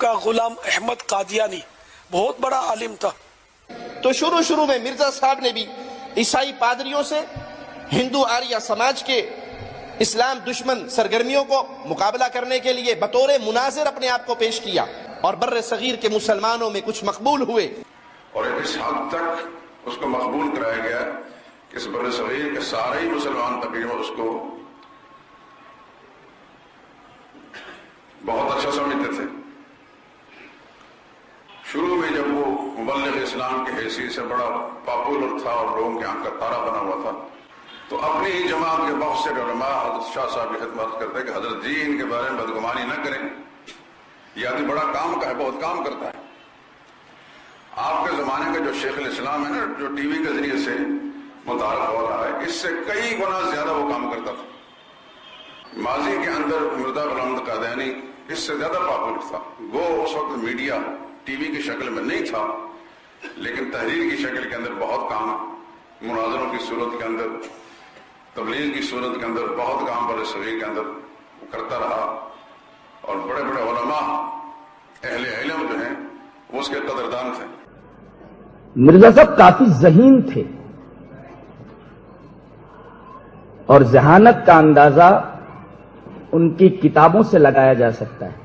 کا غلام احمد قادیانی بہت بڑا عالم تھا۔ تو شروع میں مرزا صاحب نے بھی عیسائی پادریوں سے ہندو آریہ سماج کے اسلام دشمن سرگرمیوں کو مقابلہ کرنے کے لیے بطور مناظر اپنے آپ کو پیش کیا، اور بر صغیر کے مسلمانوں میں کچھ مقبول ہوئے، اور اس حد تک اس کو مقبول کرایا گیا کہ اس بر صغیر کے سارے ہی مسلمان تقریباً اس کو بہت اچھا سمجھتے تھے۔ شروع میں جب وہ مبلغ اسلام کی حیثیت سے بڑا پاپولر تھا اور لوگوں کے آنکھ کا تارا بنا ہوا تھا، تو اپنی ہی جماعت کے بہت سے علماء حضرت شاہ صاحب کی خدمت کرتے کہ حضرت جی ان کے بارے میں بدگمانی نہ کریں، یہ آدمی بڑا کام کا ہے، بہت کام کرتا ہے۔ آپ کے زمانے کا جو شیخ الاسلام ہے نا، جو ٹی وی کے ذریعے سے متعارف ہو رہا ہے، اس سے کئی گنا زیادہ وہ کام کرتا تھا۔ ماضی کے اندر مرزا غلام احمد قادیانی اس سے زیادہ پاپولر تھا۔ وہ اس وقت میڈیا ٹی وی کی شکل میں نہیں تھا، لیکن تحریر کی شکل کے اندر بہت کام، مناظروں کی صورت کے اندر، تبلیغ کی صورت کے اندر بہت کام بر صغیر کے اندر کرتا رہا، اور بڑے بڑے علماء اہل علم جو ہیں وہ اس کے قدردان تھے۔ مرزا صاحب کافی ذہین تھے، اور ذہانت کا اندازہ ان کی کتابوں سے لگایا جا سکتا ہے۔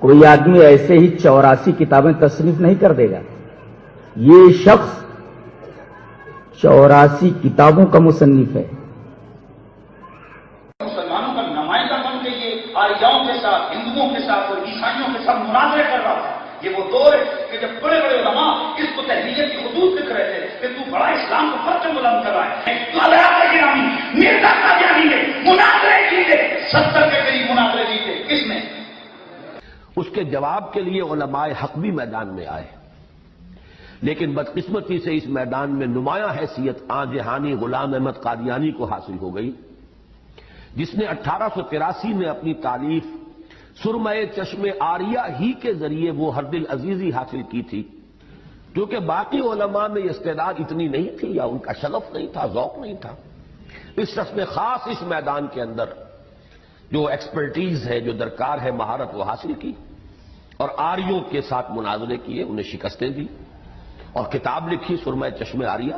کوئی آدمی ایسے ہی 84 کتابیں تصنیف نہیں کر دے گا، یہ شخص 84 کتابوں کا مصنف ہے۔ مسلمانوں کا نمائندہ بن کے یہ آریاؤں کے ساتھ، ہندوؤں کے ساتھ اور عیسائیوں کے ساتھ مناظرے کر رہا تھا۔ یہ وہ دور ہے کہ جب بڑے بڑے علماء اس کو تحریریت کی حدود لکھ رہے تھے کہ تو بڑا اسلام کو پرچم بلند کر رہا ہے۔ مرزا قادیانی نے مناظرے جیتے، 70 کے قریب مناظرے جیتے۔ کس نے؟ اس کے جواب کے لیے علماء حق بھی میدان میں آئے، لیکن بدقسمتی سے اس میدان میں نمایاں حیثیت آن جہانی غلام احمد قادیانی کو حاصل ہو گئی، جس نے 1883 میں اپنی تالیف سرمہ چشم آریہ ہی کے ذریعے وہ ہر دل عزیزی حاصل کی تھی، کیونکہ باقی علماء میں یہ استعداد اتنی نہیں تھی، یا ان کا شغف نہیں تھا، ذوق نہیں تھا۔ اس شخص نے خاص اس میدان کے اندر جو ایکسپرٹیز ہے، جو درکار ہے، مہارت وہ حاصل کی، اور آریوں کے ساتھ مناظرے کیے، انہیں شکستیں دی، اور کتاب لکھی سرمہ چشم آریہ۔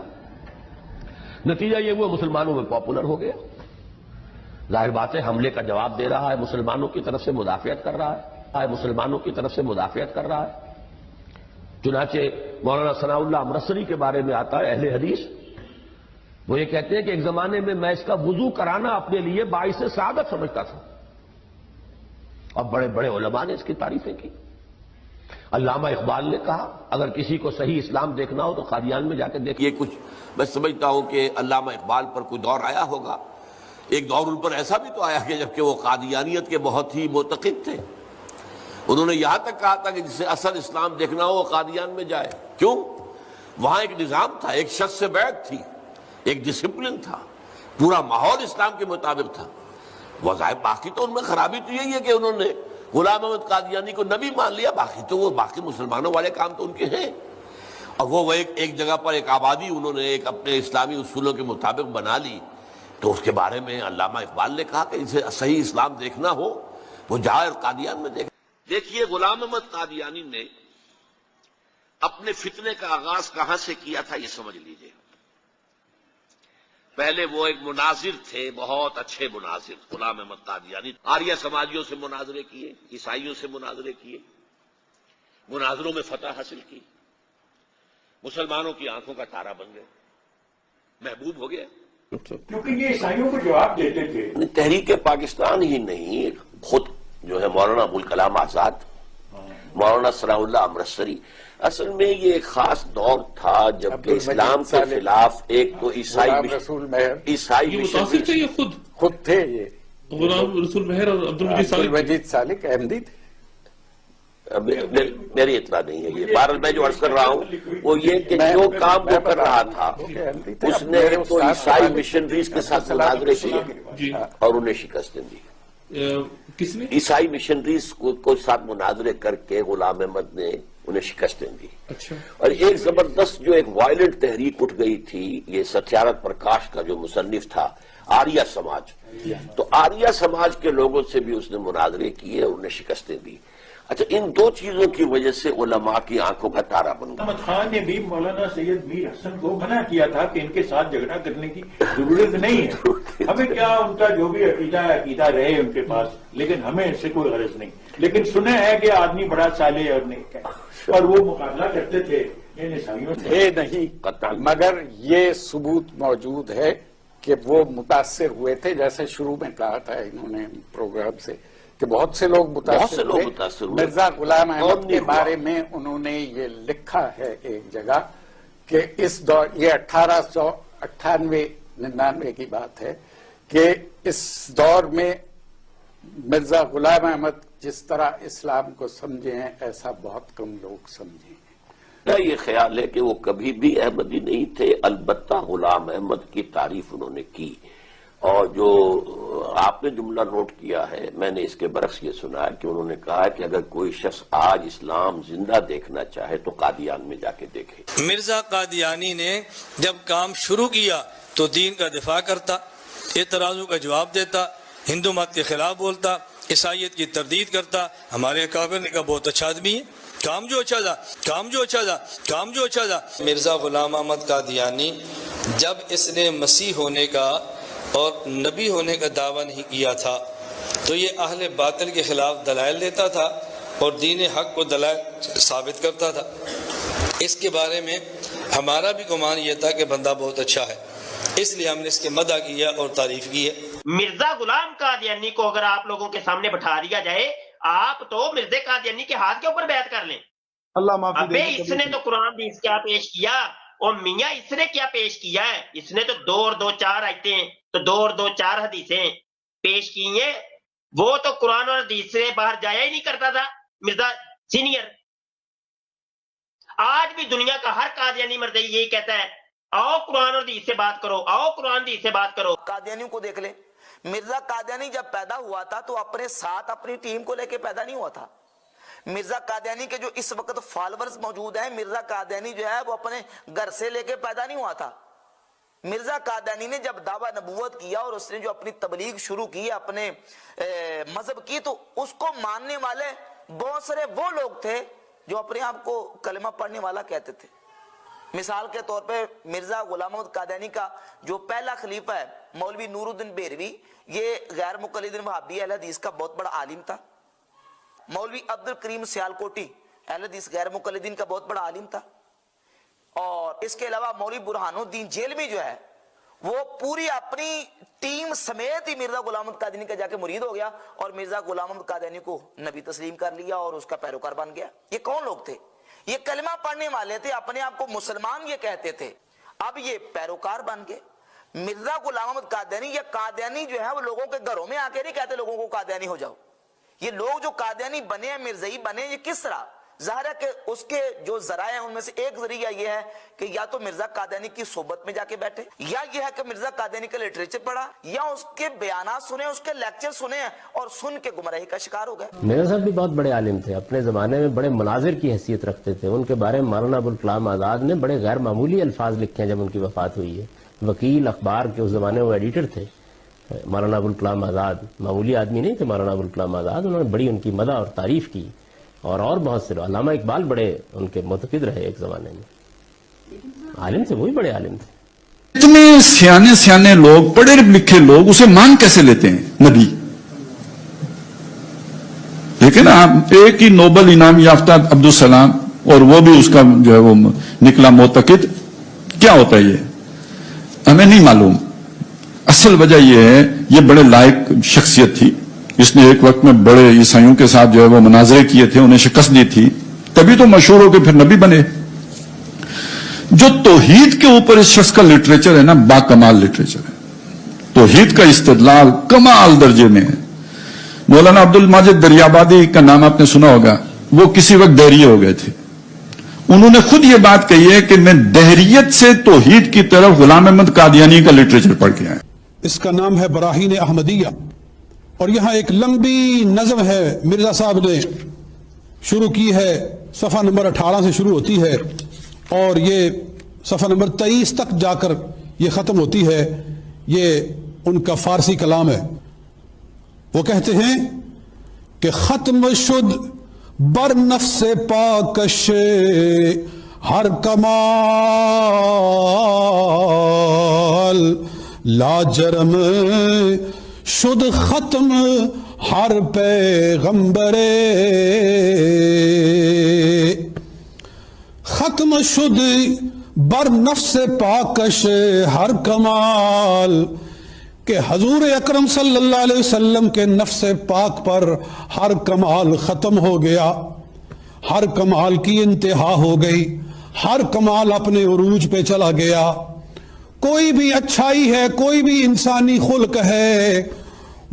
نتیجہ یہ وہ مسلمانوں میں پاپولر ہو گیا۔ ظاہر بات ہے حملے کا جواب دے رہا ہے، مسلمانوں کی طرف سے مدافعت کر رہا ہے، مسلمانوں کی طرف سے مدافعت کر رہا ہے۔ چنانچہ مولانا ثناء اللہ امرتسری کے بارے میں آتا ہے، اہل حدیث، وہ یہ کہتے ہیں کہ ایک زمانے میں میں اس کا وضو کرانا اپنے لیے باعث سعادت سمجھتا تھا، اور بڑے بڑے علماء نے اس کی تعریفیں کی۔ علامہ اقبال نے کہا اگر کسی کو صحیح اسلام دیکھنا ہو تو قادیان میں جا کے دیکھیے۔ یہ کچھ میں سمجھتا ہوں کہ علامہ اقبال پر کوئی دور آیا ہوگا، ایک دور ان پر ایسا بھی تو آیا کہ جبکہ وہ قادیانیت کے بہت ہی معتقد تھے، انہوں نے یہاں تک کہا تھا کہ جسے اصل اسلام دیکھنا ہو وہ قادیان میں جائے۔ کیوں؟ وہاں ایک نظام تھا، ایک شخص سے بیعت تھی، ایک ڈسپلن تھا، پورا ماحول اسلام کے مطابق تھا۔ وظاہر باقی تو ان میں خرابی تو یہی ہے کہ انہوں نے غلام احمد قادیانی کو نبی مان لیا، باقی تو وہ باقی مسلمانوں والے کام تو ان کے ہیں، اور وہ ایک جگہ پر ایک آبادی انہوں نے ایک اپنے اسلامی اصولوں کے مطابق بنا لی۔ تو اس کے بارے میں علامہ اقبال نے کہا کہ اسے صحیح اسلام دیکھنا ہو وہ جائے قادیان میں دیکھیے غلام احمد قادیانی نے اپنے فتنے کا آغاز کہاں سے کیا تھا یہ سمجھ لیجئے۔ پہلے وہ ایک مناظر تھے، بہت اچھے مناظر، غلام احمد قادیانی۔ آریہ سماجیوں سے مناظرے کیے، عیسائیوں سے مناظرے کیے، مناظروں میں فتح حاصل کی، مسلمانوں کی آنکھوں کا تارا بن گئے، محبوب ہو گئے، کیونکہ یہ عیسائیوں کو جواب دیتے تھے۔ تحریک پاکستان ہی نہیں، خود جو ہے مولانا ابوالکلام آزاد، مولانا ثناء اللہ امرتسری، اصل میں یہ ایک خاص دور تھا جب کہ اسلام کے خلاف ایک تو عیسائی متاثر تھے، یہ خود تھے، یہ غلام رسول مہر اور عبدالمجید سالک احمدی تھے۔ میری اطلاع نہیں ہے یہ، بہرحال میں جو عرض کر رہا ہوں وہ یہ کہ جو کام وہ کر رہا تھا اس نے تو عیسائی مشنریز کے ساتھ مناظرے کیے اور انہیں شکستیں دی۔ کس نے؟ عیسائی مشنریز کو ساتھ مناظرے کر کے غلام احمد نے انہیں شکستیں دی۔ اور ایک زبردست جو ایک وائلنٹ تحریک اٹھ گئی تھی، یہ ستیارتھ پرکاش کا جو مصنف تھا آریہ سماج. تو آریہ سماج کے لوگوں سے بھی اس نے مناظرے کیے اور انہیں شکستیں دی. اچھا، ان دو چیزوں کی وجہ سے علماء کی آنکھوں کا تارا بن گیا. احمد خان نے بھی مولانا سید میر حسن کو منع کیا تھا کہ ان کے ساتھ جھگڑا کرنے کی ضرورت نہیں ہے، ہمیں کیا ان کا جو بھی عقیدہ رہے ان کے پاس، لیکن ہمیں اس سے کوئی غرض نہیں. لیکن سنے ہے کہ آدمی بڑا صالح اور نیک ہے، اور وہ مقابلہ کرتے تھے ان عیسائیوں سے. نہیں، مگر یہ ثبوت موجود ہے کہ وہ متاثر ہوئے تھے، جیسے شروع میں کہا تھا انہوں نے پروگرام سے کہ بہت سے لوگ متاثر ہوئے. مرزا غلام احمد کے بارے میں انہوں نے یہ لکھا ہے ایک جگہ کہ اس دور، یہ 1898-99 کی بات ہے، کہ اس دور میں مرزا غلام احمد جس طرح اسلام کو سمجھے ہیں ایسا بہت کم لوگ سمجھے ہیں. میرا یہ خیال ہے کہ وہ کبھی بھی احمدی نہیں تھے، البتہ غلام احمد کی تعریف انہوں نے کی. اور جو آپ نے جملہ نوٹ کیا ہے، میں نے اس کے برعکس یہ سنا ہے کہ انہوں نے کہا کہ اگر کوئی شخص آج اسلام زندہ دیکھنا چاہے تو قادیان میں جا کے دیکھے. مرزا قادیانی نے جب کام شروع کیا تو دین کا دفاع کرتا، اعتراضوں کا جواب دیتا، ہندو مت کے خلاف بولتا، عیسائیت کی تردید کرتا. ہمارے کافر نے کہا بہت اچھا آدمی ہے، کام جو اچھا تھا. مرزا غلام احمد قادیانی جب اس نے مسیح ہونے کا اور نبی ہونے کا دعویٰ نہیں کیا تھا تو یہ اہل باطل کے خلاف دلائل دیتا تھا اور دین حق کو دلائل ثابت کرتا تھا. اس کے بارے میں ہمارا بھی گمان یہ تھا کہ بندہ بہت اچھا ہے، اس لیے ہم نے اس کے مدح کیا اور تعریف کی ہے. مرزا غلام قادیانی کو اگر آپ لوگوں کے سامنے بٹھا دیا جائے، آپ تو مرزا قادیانی کے ہاتھ کے اوپر بیعت کر لیں. ابے اس نے تو قرآن حدیث کیا پیش کیا، اور میاں اس نے کیا پیش کیا ہے؟ اس نے تو 2 اور 2 4 آیتیں تو 2 اور 2 4 حدیثیں پیش کی ہیں. وہ تو قرآن اور حدیث سے باہر جایا ہی نہیں کرتا تھا مرزا سینئر. آج بھی دنیا کا ہر قادیانی مرد یہی کہتا ہے، آؤ قرآن اور حدیث سے بات کرو، آؤ قرآن حدیث سے بات کرو. قادیانیوں کو دیکھ لیں. مرزا قادیانی جب پیدا ہوا تھا تو اپنے ساتھ اپنی ٹیم کو لے کے پیدا نہیں ہوا تھا. مرزا قادیانی کے جو اس وقت فالورز موجود ہیں، مرزا قادیانی جو ہے وہ اپنے گھر سے لے کے پیدا نہیں ہوا تھا. مرزا قادیانی نے جب دعویٰ نبوت کیا اور اس نے جو اپنی تبلیغ شروع کی، اپنے مذہب کی، تو اس کو ماننے والے بہت سارے وہ لوگ تھے جو اپنے آپ کو کلمہ پڑھنے والا کہتے تھے. مثال کے طور پہ مرزا غلام احمد قادیانی کا جو پہلا خلیفہ ہے مولوی نور الدین بیروی، یہ غیر مقلد وہابی اہل حدیث کا بہت بڑا عالم تھا. مولوی عبد الکریم سیالکوٹی اہل حدیث غیر مقلدین کا بہت بڑا عالم تھا. اور اس کے علاوہ مولوی برہان الدین جیلوی جو ہے وہ پوری اپنی ٹیم سمیت ہی مرزا غلام احمد قادیانی کا جا کے مرید ہو گیا اور مرزا غلام احمد قادیانی کو نبی تسلیم کر لیا اور اس کا پیروکار بن گیا. یہ کون لوگ تھے؟ یہ کلمہ پڑھنے والے تھے، اپنے آپ کو مسلمان یہ کہتے تھے. اب یہ پیروکار بن گئے. مرزا غلام احمد قادیانی یا قادیانی جو ہے وہ لوگوں کے گھروں میں آ کے نہیں کہتے لوگوں کو قادیانی ہو جاؤ. یہ لوگ جو قادیانی بنے ہیں، مرزائی بنے، یہ کس طرح؟ ظاہر ہے کہ اس کے جو ذرائع ہیں ان میں سے ایک ذریعہ یہ ہے کہ یا تو مرزا قادیانی کی صحبت میں جا کے بیٹھے، یا یہ ہے کہ مرزا قادیانی کا لٹریچر پڑھا، یا اس کے بیانات سنے، اس کے لیکچر سنے اور سن کے گمراہی کا شکار ہو گئے. مرزا صاحب بھی بہت بڑے عالم تھے، اپنے زمانے میں بڑے مناظر کی حیثیت رکھتے تھے. ان کے بارے میں مولانا ابوالکلام آزاد نے بڑے غیر معمولی الفاظ لکھے ہیں جب ان کی وفات ہوئی ہے. وکیل اخبار کے اس زمانے وہ ایڈیٹر تھے. مولانا ابوالکلام آزاد معمولی آدمی نہیں تھے. مولانا ابوالکلام آزاد انہوں نے بڑی ان کی مدح اور تعریف کی. اور بہت سے علامہ اقبال بڑے ان کے معتقد رہے ایک زمانے میں. عالم تھے، وہی بڑے عالم تھے. اتنے سیانے لوگ، پڑھے لکھے لوگ اسے مان کیسے لیتے ہیں نبی؟ لیکن آپ ایک ہی نوبل انعام یافتہ عبدالسلام، اور وہ بھی اس کا جو ہے وہ نکلا معتقد. کیا ہوتا ہے یہ ہمیں نہیں معلوم. اصل وجہ یہ ہے یہ بڑے لائق شخصیت تھی. اس نے ایک وقت میں بڑے عیسائیوں کے ساتھ جو ہے وہ مناظرے کیے تھے، انہیں شکست دی تھی، تبھی تو مشہور ہو کے پھر نبی بنے. جو توحید کے اوپر اس شخص کا لٹریچر ہے نا، با کمال لٹریچر ہے. توحید کا استدلال کمال درجے میں ہے. مولانا عبد الماجد دریابادی کا نام آپ نے سنا ہوگا. وہ کسی وقت دہریے ہو گئے تھے. انہوں نے خود یہ بات کہی ہے کہ میں دہریت سے توحید کی طرف غلام احمد قادیانی کا لٹریچر پڑھ کے آیا. اس کا نام ہے براہین احمدیہ، اور یہاں ایک لمبی نظم ہے مرزا صاحب نے شروع کی ہے. صفحہ نمبر 18 سے شروع ہوتی ہے اور یہ صفحہ نمبر 23 تک جا کر یہ ختم ہوتی ہے. یہ ان کا فارسی کلام ہے. وہ کہتے ہیں کہ ختم شد بر نفس پاکش ہر کمال، لا جرم شد ختم ہر پیغمبر، ختم شد بر نفس پاکش ہر کمال، کہ حضور اکرم صلی اللہ علیہ وسلم کے نفس پاک پر ہر کمال ختم ہو گیا، ہر کمال کی انتہا ہو گئی، ہر کمال اپنے عروج پہ چلا گیا. کوئی بھی اچھائی ہے، کوئی بھی انسانی خلق ہے،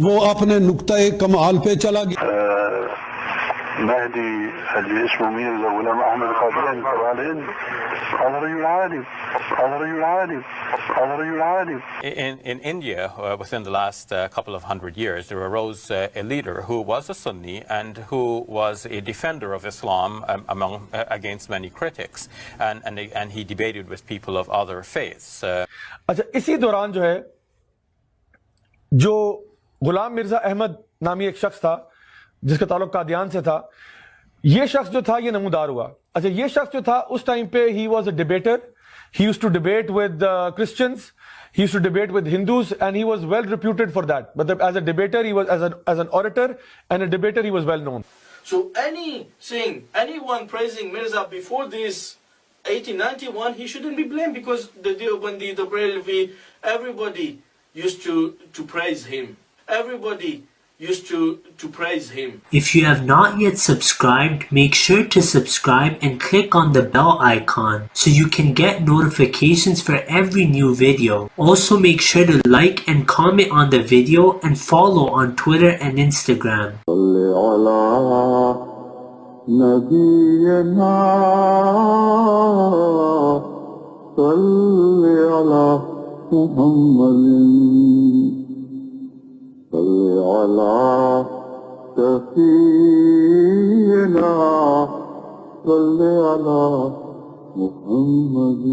وہ اپنے نقطہ کمال پہ چلا گیا. مهدي اللي اسمه ميرزا غلام احمد قادياني طبعا هذا رجل عالم، هذا رجل عالم، هذا رجل عالم. In India, within the last couple of hundred years, there arose a leader who was a Sunni and who was a defender of Islam against many critics, and he debated with people of other faiths. اچھا، اسی دوران جو ہے جو غلام مرزا احمد نامی ایک شخص تھا جس کا تعلق قادیان سے تھا، یہ شخص جو تھا یہ نمودار ہوا. اچھا، یہ شخص جو تھا اس ٹائم پہ ہی was a debater. He used to debate with Christians, he used to debate with Hindus, and he was well reputed for that. مطلب as a debater he was as an orator and a debater he was well known. So anyone praising Mirza before this 1891, he shouldn't be blamed, because the Deobandi, the Barelvi, everybody used to praise him. Everybody used to praise him. If you have not yet subscribed, make sure to subscribe and click on the bell icon so you can get notifications for every new video. Also make sure to like and comment on the video and follow on Twitter and Instagram. صل على سفينا صل على محمد.